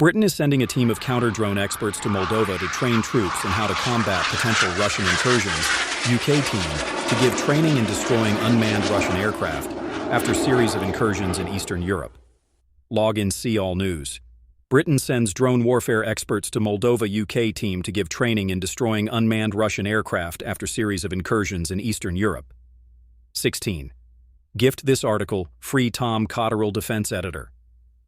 Britain is sending a team of counter-drone experts to Moldova to train troops in how to combat potential Russian incursions. UK team to give training in destroying unmanned Russian aircraft after series of incursions in Eastern Europe. Log in See All News. Britain sends drone warfare experts to Moldova. UK team to give training in destroying unmanned Russian aircraft after series of incursions in Eastern Europe. 16. Gift this article, free Tom CotterillDefence Editor.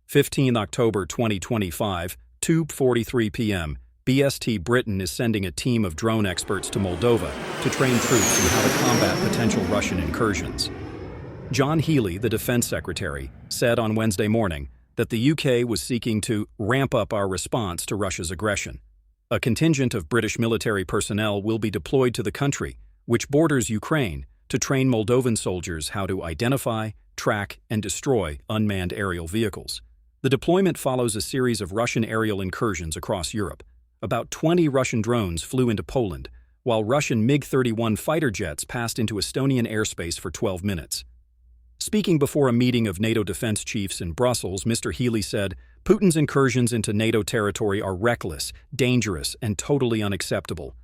15 October 2025, 2:43 p.m. BST. Britain is sending a team of drone experts to Moldova to train troops in how to combat potential Russian incursions. John Healey, the Defense Secretary, said on Wednesday morning that the UK was seeking to ramp up our response to Russia's aggression. A contingent of British military personnel will be deployed to the country, which borders Ukraine, to train Moldovan soldiers how to identify, track, and destroy unmanned aerial vehicles. The deployment follows a series of Russian aerial incursions across Europe. About 20 Russian drones flew into Poland, while Russian MiG-31 fighter jets passed into Estonian airspace for 12 minutes. Speaking before a meeting of NATO defense chiefs in Brussels, Mr. Healey said, "Putin's incursions into NATO territory are reckless, dangerous, and totally unacceptable.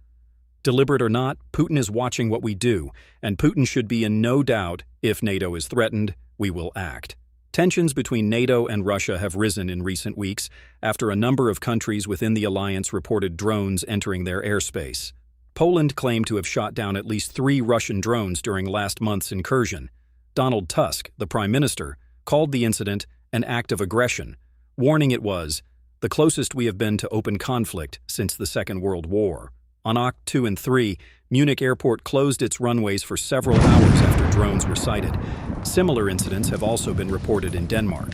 Deliberate or not, Putin is watching what we do, and Putin should be in no doubt if NATO is threatened, we will act." Tensions between NATO and Russia have risen in recent weeks after a number of countries within the alliance reported drones entering their airspace. Poland claimed to have shot down at least 3 Russian drones during last month's incursion. Donald Tusk, the Prime Minister, called the incident an act of aggression, warning it was the closest we have been to open conflict since the Second World War. On Oct. 2 and 3, Munich Airport closed its runways for several hours after drones were sighted. Similar incidents have also been reported in Denmark.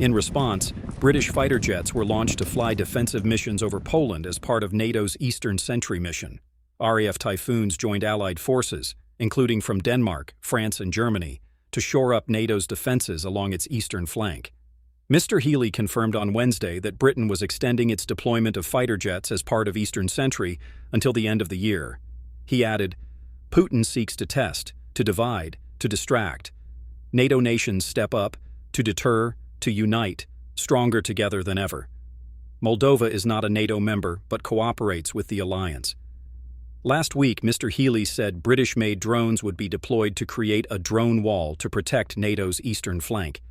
In response, British fighter jets were launched to fly defensive missions over Poland as part of NATO's Eastern Sentry mission. RAF Typhoons joined Allied forces, including from Denmark, France, and Germany, to shore up NATO's defenses along its eastern flank. Mr. Healey confirmed on Wednesday that Britain was extending its deployment of fighter jets as part of Eastern Sentry until the end of the year. He added, "Putin seeks to test, to divide, to distract. NATO nations step up, to deter, to unite, stronger together than ever. Moldova is not a NATO member, but cooperates with the alliance." Last week, Mr. Healey said British-made drones would be deployed to create a drone wall to protect NATO's eastern flank.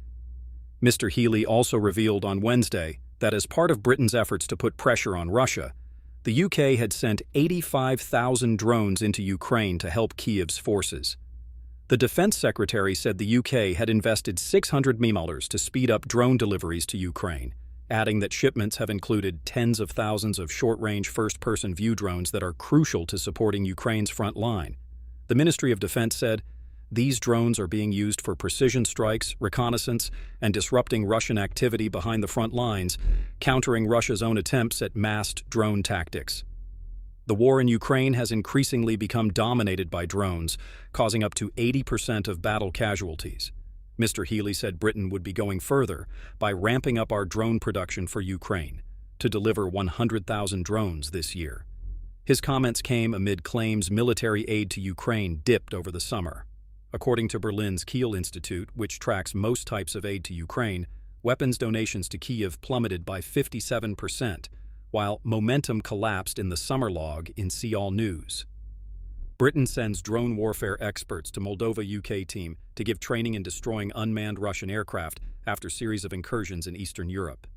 Mr. Healey also revealed on Wednesday that as part of Britain's efforts to put pressure on Russia, the UK had sent 85,000 drones into Ukraine to help Kiev's forces. The Defense Secretary said the UK had invested $600 million to speed up drone deliveries to Ukraine, adding that shipments have included tens of thousands of short-range first-person view drones that are crucial to supporting Ukraine's front line. The Ministry of Defense said, "These drones are being used for precision strikes, reconnaissance, and disrupting Russian activity behind the front lines, countering Russia's own attempts at massed drone tactics." The war in Ukraine has increasingly become dominated by drones, causing up to 80% of battle casualties. Mr. Healey said Britain would be going further by ramping up our drone production for Ukraine to deliver 100,000 drones this year. His comments came amid claims military aid to Ukraine dipped over the summer. According to Berlin's Kiel Institute, which tracks most types of aid to Ukraine, weapons donations to Kiev plummeted by 57%, while momentum collapsed in the summer log in See All News. Britain sends drone warfare experts to Moldova. UK team to give training in destroying unmanned Russian aircraft after series of incursions in Eastern Europe.